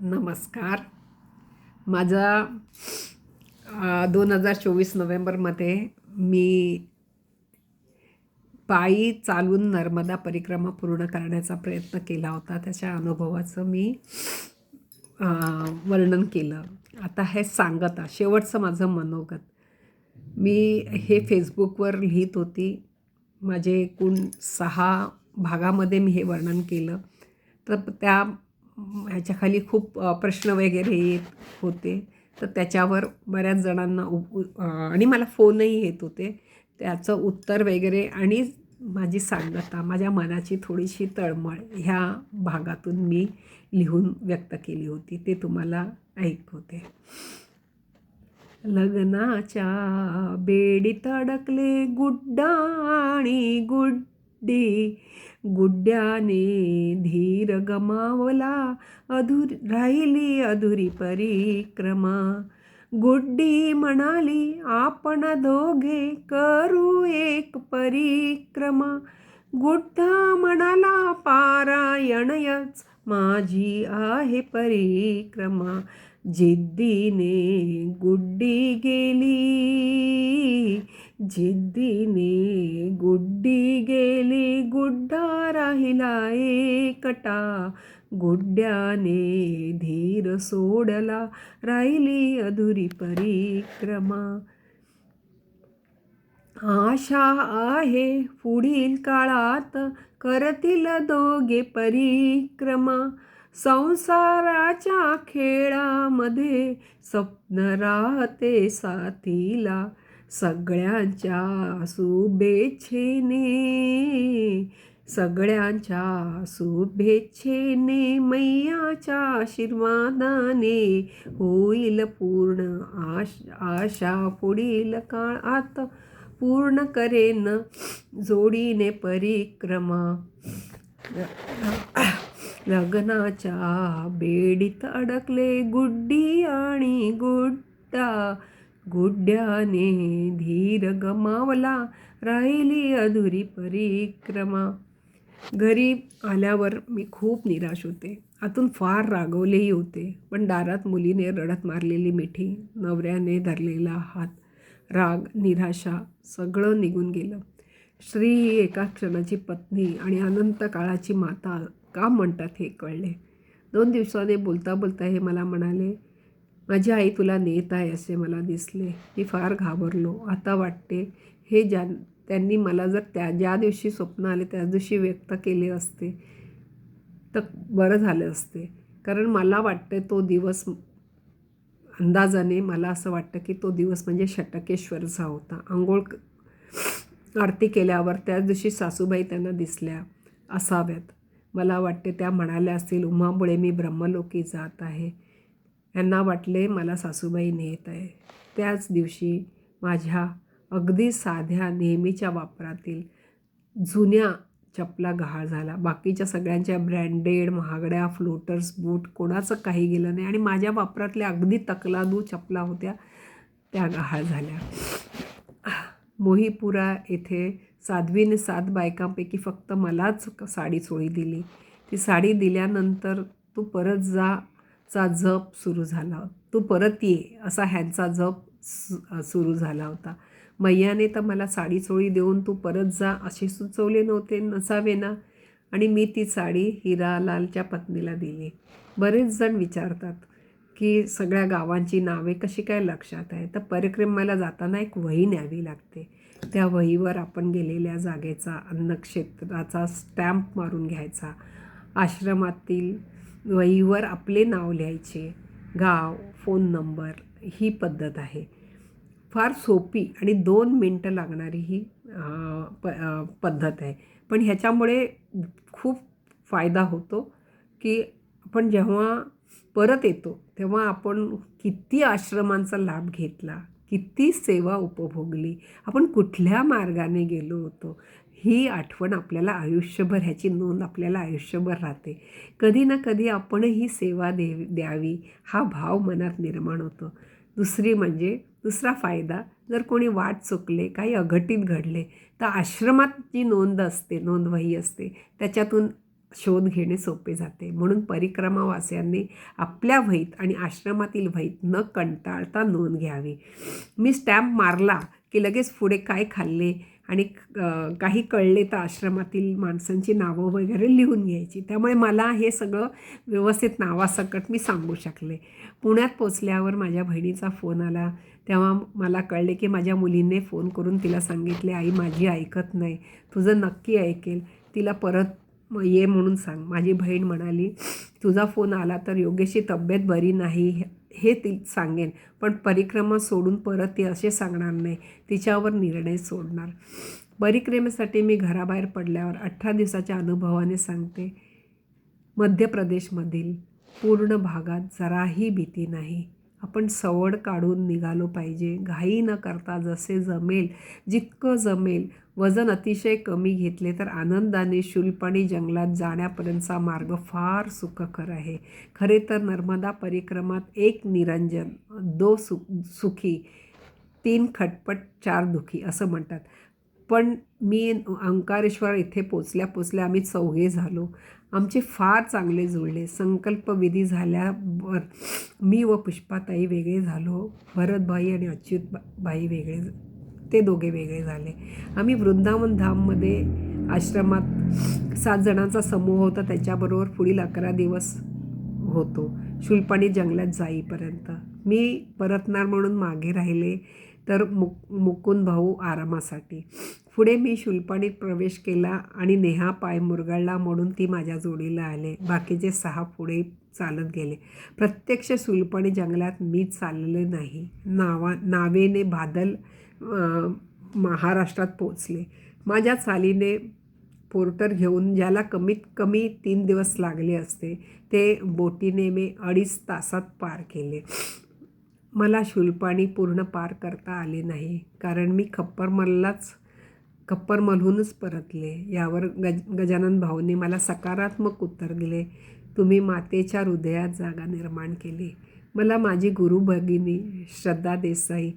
नमस्कार. माझा 2024 नोव्हेंबरमध्ये मी पायी चालून नर्मदा परिक्रमा पूर्ण करण्याचा प्रयत्न केला होता. त्याच्या अनुभवाचं मी वर्णन केलं. आता हे सांगता शेवटचं माझं मनोगत. मी हे फेसबुकवर लिहित होती. माझे एकूण 6 भागामध्ये मी हे वर्णन केलं. तर त्या ह्याच्याखाली खूप प्रश्न वगैरे येत होते. तर त्याच्यावर बऱ्याच जणांना आणि मला फोनही येत होते. त्याचं उत्तर वगैरे आणि माझी सांगता, माझ्या मनाची थोडीशी तळमळ ह्या भागातून मी लिहून व्यक्त केली होती. ते तुम्हाला ऐकवते. लग्नाच्या बेडीत अडकले गुड्डा आणि गुड्डी, गुड्ड्याने धीर गमावला, राहिली अधुरी परिक्रमा. गुड्डी म्हणाली, आपण दोघे करू एक परिक्रमा. गुड्डा म्हणाला, पारायणच माझी आहे परिक्रमा. जिद्दीने गुड्डी गेली, जिद्दीने गुड्डी गेली, गुड्डा राहिला एकटा. गुड्ड्याने धीर सोडला, राहिली अधुरी परिक्रमा. आशा आहे पुढील काळात करतील दोघे परिक्रमा. संसाराच्या खेळामध्ये स्वप्न राहते साथीला. सगळ्यांच्या शुभेच्छेने, सगळ्यांच्या शुभेच्छेने, मैयाच्या आशीर्वादाने होईल पूर्ण आशा पुढील काळात पूर्ण करेन जोडीने परिक्रमा. लग्नाच्या बेडीत अडकले गुड्डी आणि गुड्डा, गुड्ड्याने धीर गमावला, राहिली अधुरी परिक्रमा. घरी आल्यावर मी खूप निराश होते. आतून फार रागवलेही होते. पण दारात मुलीने रडत मारलेली मिठी, नवऱ्याने धरलेला हात, राग, निराशा सगळं निघून गेलं. श्री ही एका क्षणाची पत्नी आणि अनंत काळाची माता का म्हणतात हे कळले. 2 दिवसाने बोलता बोलता हे मला म्हणाले, माझी आई तुला नेत आहे असे मला दिसले. मी फार घाबरलो. आता वाटते हे त्यांनी मला जर ज्या दिवशी स्वप्न आले त्याच दिवशी व्यक्त केले असते तर बरं झालं असते. कारण मला वाटतं तो दिवस, अंदाजाने मला असं वाटतं की तो दिवस म्हणजे षटकेश्वरचा होता. आंघोळ आरती केल्यावर त्याच दिवशी सासूबाई त्यांना दिसल्या असाव्यात. मला वाटते त्या म्हणाल्या असतील, उमामुळे मी ब्रह्मलोकी जात आहे. यांना वाटले मला सासूबाई नेत आहे. त्याच दिवशी माझ्या अगदी साध्या नेहमीच्या वापरातील जुन्या चपला गहाळ झाला. बाकीच्या सगळ्यांच्या ब्रँडेड महागड्या फ्लोटर्स बूट कोणाचं काही गेलं नाही आणि माझ्या वापरातल्या अगदी तकलादू चपला होत्या त्या गहाळ झाल्या. मोहीपुरा येथे साध्वीने 7 बायकांपैकी फक्त मलाच साडी चोळी दिली. ती साडी दिल्यानंतर तू परत जा चा जप सुरू झाला. तू परत ये असा ह्यांचा जप सुरू झाला होता. मैयाने तर मला साडी चोळी देऊन तू परत जा असे सुचवले नसावे ना. आणि मी ती साडी हिरालालच्या पत्नीला दिली. बरेच जण विचारतात की सगळ्या गावांची नावे कशी काय लक्षात आहे. तर परिक्रमेला जाताना एक वही न्यावी लागते. त्या वहीवर आपण गेलेल्या जागेचा, अन्नक्षेत्राचा स्टॅम्प मारून घ्यायचा. आश्रमातील वहीवर आपले नाव लिहायचे, गाव, फोन नंबर. ही पद्धत आहे. फार सोपी आणि 2 मिनटं लागणारी ही पद्धत आहे. पण ह्याच्यामुळे खूप फायदा होतो की आपण जेव्हा परत येतो तेव्हा आपण किती आश्रमांचा लाभ घेतला, किती सेवा उपभोगली, आपण कुठल्या मार्गाने गेलो होतो, ही आठवण आपल्याला आयुष्यभर, ह्याची नोंद आपल्याला आयुष्यभर राहते. कधी ना कधी आपणही सेवा द्यावी हा भाव मनात निर्माण होतो. दुसरा फायदा, जर कोणी वाट चुकले, काही अघटित घडले तर आश्रमात जी नोंद असते, नोंदवही असते, त्याच्यातून शोध घेणे सोपे जाते. म्हणून परिक्रमावासियांनी आपल्या वहीत आणि आश्रमातील वहीत न कंटाळता नोंद घ्यावी. मी स्टॅम्प मारला की लगेच पुढे काय खाल्ले आणि काही कळले तर आश्रमातील माणसांची नावं वगैरे लिहून घ्यायची. त्यामुळे मला हे सगळं व्यवस्थित नावासकट मी सांगू शकले. पुण्यात पोचल्यावर माझ्या बहिणीचा फोन आला. तेव्हा मला कळले की माझ्या मुलीने फोन करून तिला सांगितले, आई माझी ऐकत नाही, तुझं नक्की ऐकेल, तिला परत ये म्हणून सांग. माझी बहीण म्हणाली, तुझा फोन आला तर योगेशची तब्येत बरी नाही हे ती सांगेन, पण परिक्रमा सोडून परत ती असे सांगणार नाही, तिच्यावर निर्णय सोडणार. परिक्रमेसाठी मी घराबाहेर पडल्यावर 18 दिवसाच्या अनुभवाने सांगते, मध्य प्रदेशमधील पूर्ण भागात जराही भीती नाही. आपण सवड काढून निघालो पाहिजे. घाई न करता जसे जमेल, जितकं जमेल. वजन अतिशय कमी घेतले तर आनंदाने शूलपाणी जंगलात जाण्यापर्यंतचा मार्ग फार सुखकर आहे. खरे तर नर्मदा परिक्रमात 1 निरंजन, 2 सुखी, 3 खटपट, 4 दुखी असं म्हणतात. पण मी ओंकारेश्वर इथे पोचल्या आम्ही 4घे झालो. आमचे फार चांगले जुळले. संकल्पविधी झाल्यावर मी व पुष्पाताई वेगळे झालो. भरतभाई आणि अच्युतभाई ते दोघे वेगळे झाले. आम्ही वृंदावन धाममध्ये आश्रमात 7 जणांचा समूह होता. त्याच्याबरोबर पुढील 11 दिवस होतो, शूलपाणी जंगलात जाईपर्यंत. मी परतणार म्हणून मागे राहिले तर मुकुंद भाऊ आरामासाठी. पुढे मी शूलपाणीत प्रवेश केला आणि नेहा पाय मुरगळला म्हणून ती माझ्या जोडीला आले. बाकीचे 6 पुढे चालत गेले. प्रत्यक्ष शूलपाणी जंगलात मी चालले नाही. नावेने बादल महाराष्ट्रात पोचले. माझ्या चालीने पोर्टर घेऊन, ज्याला कमीत कमी 3 दिवस लागले असते, ते बोटीने मी 2.5 तासात पार केले. मला शूलपाणी पूर्ण पार करता आले नाही, कारण मी खप्परमलहूनच परतले. यावर गजानन भाऊंनी मला सकारात्मक उत्तर दिले, तुम्ही मातेच्या हृदयात जागा निर्माण केली. मला माझी गुरु भगिनी श्रद्धा देसाई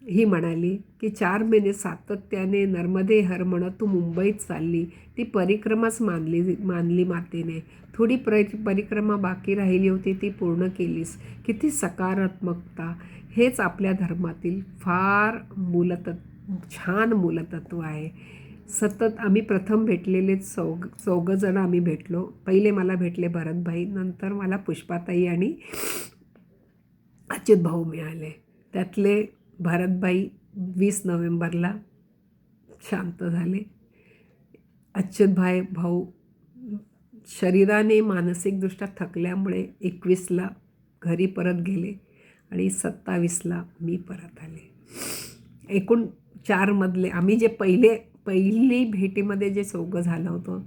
ही म्हणाली की 4 महिने सातत्याने नर्मदे हर म्हणत तू मुंबईत चालली, ती परिक्रमाच मानली मातेने. थोडी परिक्रमा बाकी राहिली होती, ती पूर्ण केलीस. किती सकारात्मकता. हेच आपल्या धर्मातील फार छान मूलतत्व आहे. सतत आम्ही प्रथम भेटलेले 4 जण आम्ही भेटलो. पहिले मला भेटले भरतभाई, नंतर मला पुष्पाताई आणि अच्युत भाऊ मिळाले. त्यातले भरतभाई 20 नोव्हेंबरला शांत झाले. अच्युत भाऊ शरीराने मानसिकदृष्ट्या थकल्यामुळे 21ला घरी परत गेले आणि 27ला मी परत आले. एकूण 4 आम्ही जे पहिली भेटीमध्ये जे 4 झालं होतं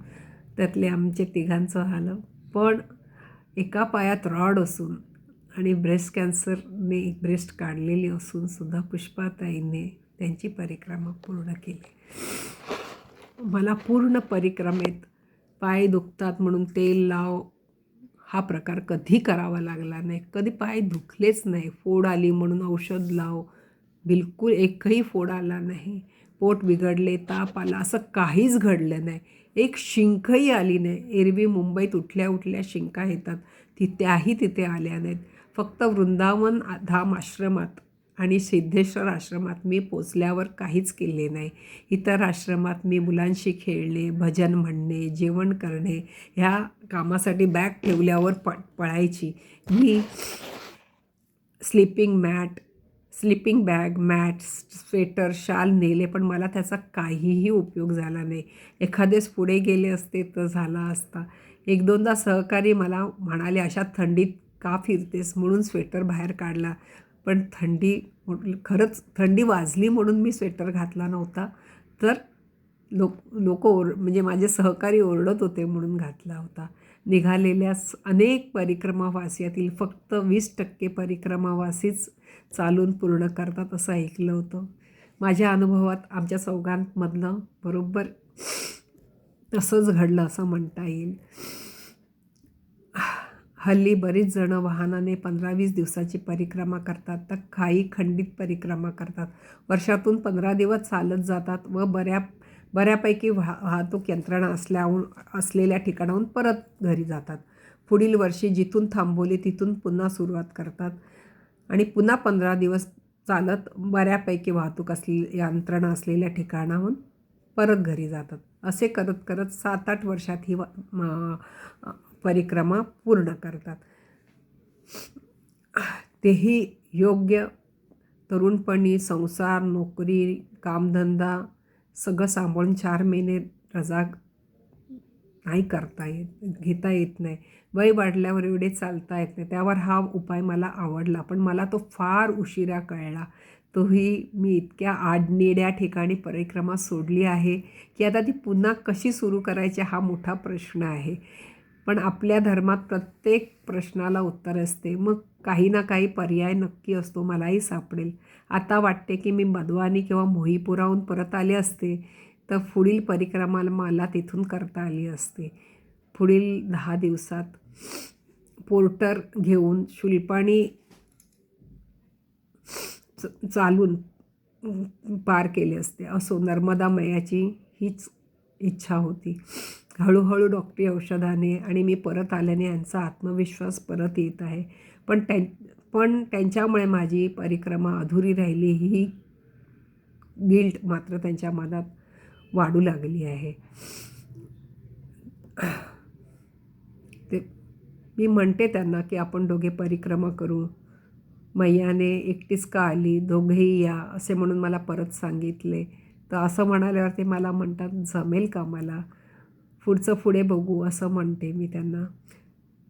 त्यातले आमचे 3घांचं झालं. पण एका पायात रॉड असून आणि ब्रेस्ट कॅन्सरने एक ब्रेस्ट काढलेली असून सुद्धा पुष्पाताईने त्यांची परिक्रमा पूर्ण केली. मला पूर्ण परिक्रमेत पाय दुखतात म्हणून तेल लाव हा प्रकार कधी करावा लागला नाही. कधी पाय दुखलेच नाही. फोड आली म्हणून औषध लाव, बिलकुल एकही फोड आला नाही. पोट बिघडले, ताप आला, असं काहीच घडलं नाही. एक शिंकही आली नाही. एरवी मुंबईत उठल्या शिंका येतात, त्याही तिथे आल्या नाहीत. फक्त वृंदावन धाम आश्रमात आणि सिद्धेश्वर आश्रमात मी पोचल्यावर काहीच केले नाही. इतर आश्रमात मी मुलांशी खेळणे, भजन म्हणणे, जेवण करणे ह्या कामासाठी बॅग ठेवल्यावर पळायची. मी स्लिपिंग बॅग, मॅट, स्वेटर, शाल नेले, पण मला त्याचा काहीही उपयोग झाला नाही. एखादेच पुढे गेले असते तर झाला असता. 1-2दा सहकारी मला म्हणाले, अशा थंडीत का फिरतेस, म्हणून स्वेटर बाहेर काढला. पण खरंच थंडी वाजली म्हणून मी स्वेटर घातला नव्हता, तर लोक म्हणजे माझे सहकारी ओरडत होते म्हणून घातला होता. निघालेल्या अनेक परिक्रमावासियातील फक्त 20% परिक्रमावासीच चालून पूर्ण करतात असं ऐकलं होतं. माझ्या अनुभवात आमच्या 4घांमधलं बरोबर तसंच घडलं असं म्हणता येईल. हल्ली बरीच जणं वाहनाने 15-20 दिवसाची परिक्रमा करतात, तर काही खंडित परिक्रमा करतात. वर्षातून 15 दिवस चालत जातात व बऱ्यापैकी वाहतूक यंत्रणा असलेल्या ठिकाणाहून परत घरी जातात. पुढील वर्षी जिथून थांबवली तिथून पुन्हा सुरुवात करतात आणि पुन्हा 15 दिवस चालत बऱ्यापैकी वाहतूक यंत्रणा असलेल्या ठिकाणाहून परत घरी जातात. असे करत करत 7-8 वर्षात ही परिक्रमा पूर्ण करतात. तेही योग्य तरुणपणी संसार, नोकरी, कामधंदा सगळं सांभाळून 4 महिने रजा नाही घेता येत नाही. वय वाढल्यावर एवढे चालता येत नाही. त्यावर हा उपाय मला आवडला, पण मला तो फार उशिरा कळला. तोही मी इतक्या आडनिड्या ठिकाणी परिक्रमा सोडली आहे की आता ती पुन्हा कशी सुरू करायची हा मोठा प्रश्न आहे. पण आपल्या धर्मात प्रत्येक प्रश्नाला उत्तर असते. मग काही ना काही पर्याय नक्की असतो, मलाही सापडेल. आता वाटते की मी मधवानी किंवा मोहीपुराहून परत आले असते तर पुढील परिक्रमा मला तिथून करता आली असते. पुढील 10 दिवसात पोर्टर घेऊन शुल्पाणी चालून पार केले असते. असो, नर्मदा मैयाची हीच इच्छा होती. हळूहळू डॉक्टरी औषधाने आणि मी परत आल्याने यांचा आत्मविश्वास परत येत आहे. पण त्यांच्यामुळे माझी परिक्रमा अधुरी राहिली ही गिल्ट मात्र त्यांच्या मनात वाढू लागली आहे. मी म्हणते त्यांना की आपण दोघे परिक्रमा करू. मैयाने एकटीच का आली, दोघेही या असे म्हणून मला परत सांगितले. तर असं म्हणाल्यावर ते मला म्हणतात, जमेल का मला, पुढचं पुढे बघू असं म्हणते मी त्यांना.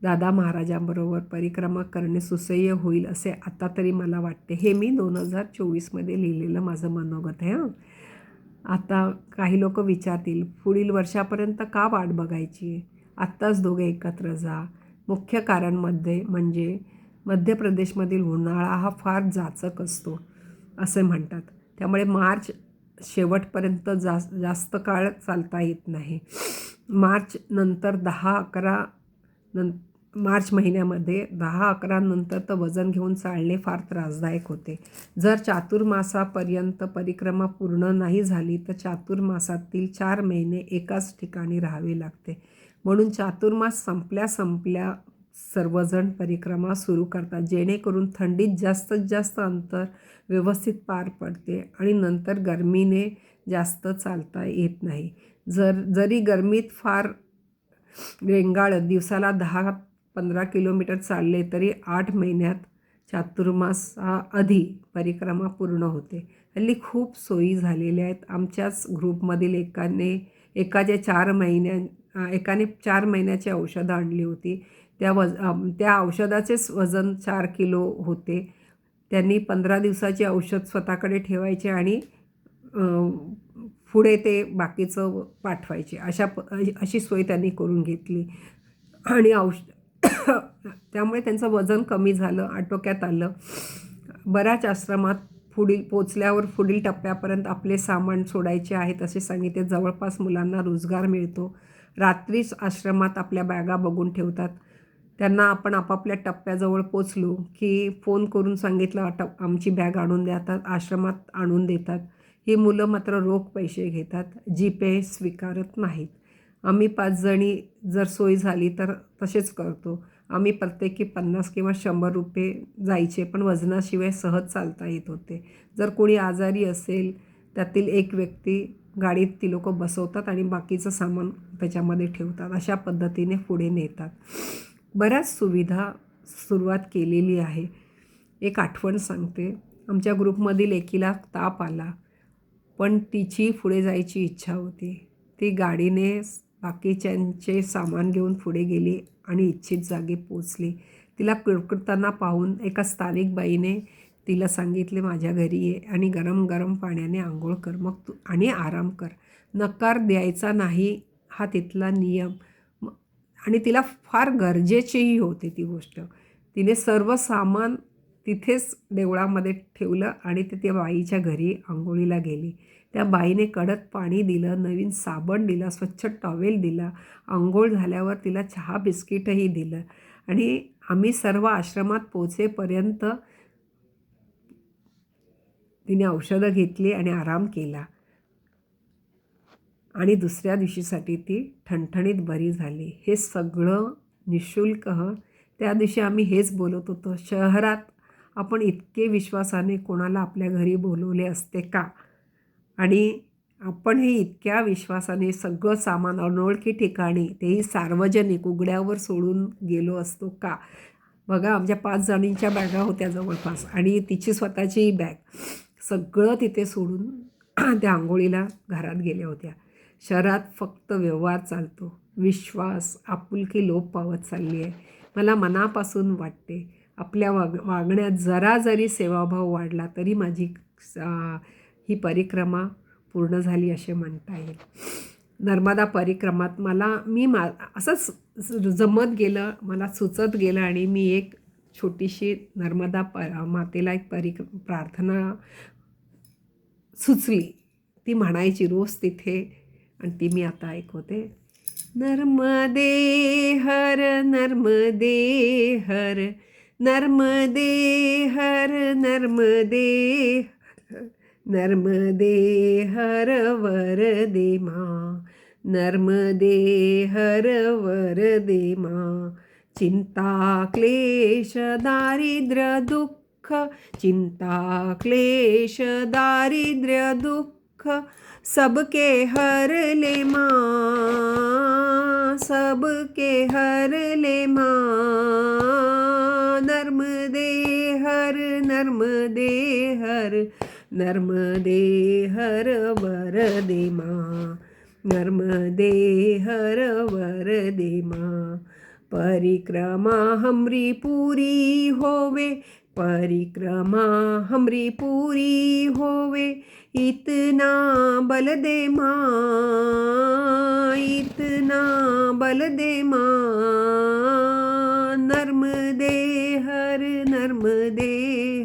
दादा महाराजांबरोबर परिक्रमा करणे सुसह्य होईल असे आता तरी मला वाटते. हे मी 2024मध्ये लिहिलेलं माझं मनोगत आहे. आता काही लोक विचारतील, पुढील वर्षापर्यंत का वाट बघायची, आत्ताच दोघे एकत्र जा. मुख्य कारण म्हणजे मध्य प्रदेशमधील उन्हाळा हा फार जाचक असतो असे म्हणतात. त्यामुळे मार्च शेवटपर्यंत जास्त काळ चालता येत नाही. मार्च महिन्यामध्ये 10-11 नंतर तर वजन घेऊन चालणे फार त्रासदायक होते. जर चातुर्मासापर्यंत परिक्रमा पूर्ण नाही झाली तर चातुर्मासातील 4 महिने एकाच ठिकाणी राहावे लागते. म्हणून चातुर्मास संपल्या सर्वजण परिक्रमा सुरू करतात, जेणेकरून थंडीत जास्तीत जास्त अंतर व्यवस्थित पार पडते आणि नंतर गरमीने जास्त चालता येत नाही. जरी गरमीत फार रेंगाळत दिवसाला 10-15 किलोमीटर चालले तरी 8 महिन्यात चातुर्मासाआधी परिक्रमा पूर्ण होते. हल्ली खूप सोयी झालेल्या आहेत. आमच्याच ग्रुपमधील एकाने 4 महिन्याची औषधं आणली होती. त्या औषधाचेच वजन 4 किलो होते. त्यांनी 15 दिवसाची औषध स्वतःकडे ठेवायचे आणि पुढे ते बाकीचं पाठवायचे. अशी सोय त्यांनी करून घेतली आणि त्यामुळे त्यांचं वजन कमी झालं, आटोक्यात आलं. बऱ्याच आश्रमात पोचल्यावर पुढील टप्प्यापर्यंत आपले सामान सोडायचे आहे तसे सांगितले. जवळपास मुलांना रोजगार मिळतो. रात्रीच आश्रमात आपल्या बॅगा बघून ठेवतात. त्यांना आपण आपापल्या टप्प्याजवळ पोचलो की फोन करून सांगितलं आमची बॅग आणून द्या, तर आश्रमात आणून देतात. ही मुलं मात्र रोख पैसे घेतात, जीपे स्वीकारत नाहीत. आम्ही 5 जणी जर सोय झाली तर तसेच करतो. आम्ही प्रत्येकी 50 किंवा 100 रुपये जायचे, पण वजनाशिवाय सहज चालता येत होते. जर कोणी आजारी असेल त्यातील एक व्यक्ती गाडीत ती लोक बसवतात आणि बाकीचं सामान त्याच्यामध्ये ठेवतात. अशा पद्धतीने पुढे नेतात. बऱ्याच सुविधा सुरुवात केलेली आहे. एक आठवण सांगते. आमच्या ग्रुपमधील एकीला ताप आला, पण तिची पुढे जायची इच्छा होती. ती गाडीने बाकीच्यांचे सामान घेऊन पुढे गेली आणि इच्छित जागी पोचली. तिला कुरकुरताना पाहून एका स्थानिक बाईने तिला सांगितले, माझ्या घरी ये आणि गरम गरम पाण्याने आंघोळ कर आणि आराम कर. नकार द्यायचा नाही हा तिथला नियम. आणि तिला फार गरजेचीही होती ती गोष्ट. तिने सर्व सामान तिथेच देवळामध्ये ठेवलं आणि ती त्या बाईच्या घरी आंघोळीला गेली. त्या बाईने कडक पाणी दिलं, नवीन साबण दिला, स्वच्छ टॉवेल दिला. आंघोळ झाल्यावर तिला चहा बिस्किटही दिलं आणि आम्ही सर्व आश्रमात पोचेपर्यंत तिने औषधं घेतली आणि आराम केला. आणि दुसऱ्या दिवशीसाठी ती ठणठणीत बरी झाली. हे सगळं निःशुल्क त्या दिवशी आम्ही हेच बोलत होतो, शहरात आपण इतके विश्वासाने कोणाला आपल्या घरी बोलवले असते का? आणि आपण हे इतक्या विश्वासाने सगळं सामान अनोळखी ठिकाणी, तेही सार्वजनिक उघड्यावर सोडून गेलो असतो का? बघा, आमच्या 5 जणींच्या बॅगा होत्या जवळपास आणि तिची स्वतःची बॅग, सगळं तिथे सोडून त्या आंघोळीला घरात गेल्या होत्या. शहरात फक्त व्यवहार चालतो, विश्वास, आपुलकी लोप पावत चालली आहे. मला मनापासून वाटते, आपल्या वागण्यात जरा जरी सेवाभाव वाढला तरी माझी ही परिक्रमा पूर्ण झाली असे म्हणता येईल. नर्मदा परिक्रमात असंच जमत गेलं, मला सुचत गेलं आणि मी एक छोटीशी नर्मदा मातेला एक प्रार्थना सुचली. ती म्हणायची रोज तिथे आणि ती मी आता ऐकवते. नर्मदे हर नर्मदे हर, नर्मदे हर नर्मदे हर, नर्मदे हर वरदे माँ, नर्मदे हर वरदे माँ. चिंता क्लेश दारिद्र्य दुःख, चिंता क्लेश दारिद्र्य दुःख, सबके हर ले माँ, सबके हर ले माँ. नर्मदे हर नर्मदे हर, नर्मदे हर वरदे माँ, नर्मदे हर वरदे माँ. परिक्रमा हमरी पूरी होवे, परिक्रमा हमरी पूरी होवे, इतना बल दे माँ, इतना बल दे माँ. नर्मदे हर नर्मदे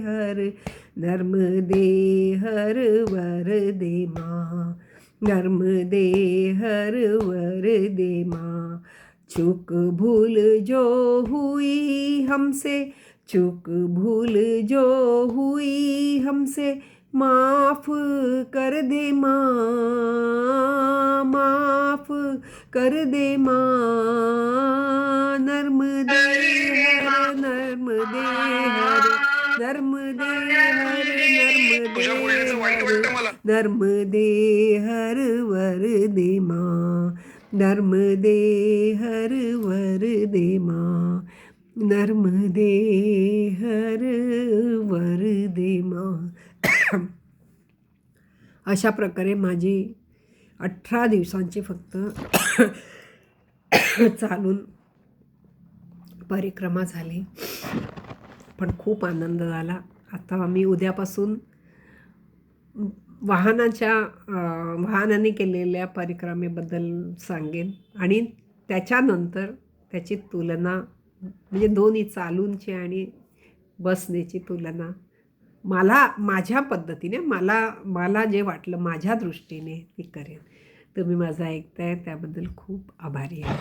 हर, नर्मदे हर वरदे माँ, नर्मदे हर वरदे माँ. चूक भूल जो हुई हमसे, चूक भूल जो हुई हमसे, माफ़ कर दे माँ, माफ़ कर दे माँ. नर्मदे हर नर्मदे हर, नर्मदे हर नर्मदे हर, नर्मदे हर वरदे माँ, नर्मदे हर वरदे माँ, नर्मदे हर वरदे माँ. अशा प्रकारे माझी 18 दिवसांची फक्त चालून परिक्रमा झाली, पण खूप आनंद झाला. आता आम्ही उद्यापासून वाहनाने केलेल्या परिक्रमेबद्दल सांगेन आणि त्याच्यानंतर त्याची तुलना, म्हणजे दोन्ही चालूनची आणि बसनेची तुलना माझ्या पद्धतीने मला जे वाटलं माझ्या दृष्टीने ती करेन. तुम्ही माझं ऐकताय त्याबद्दल खूप आभारी आहे.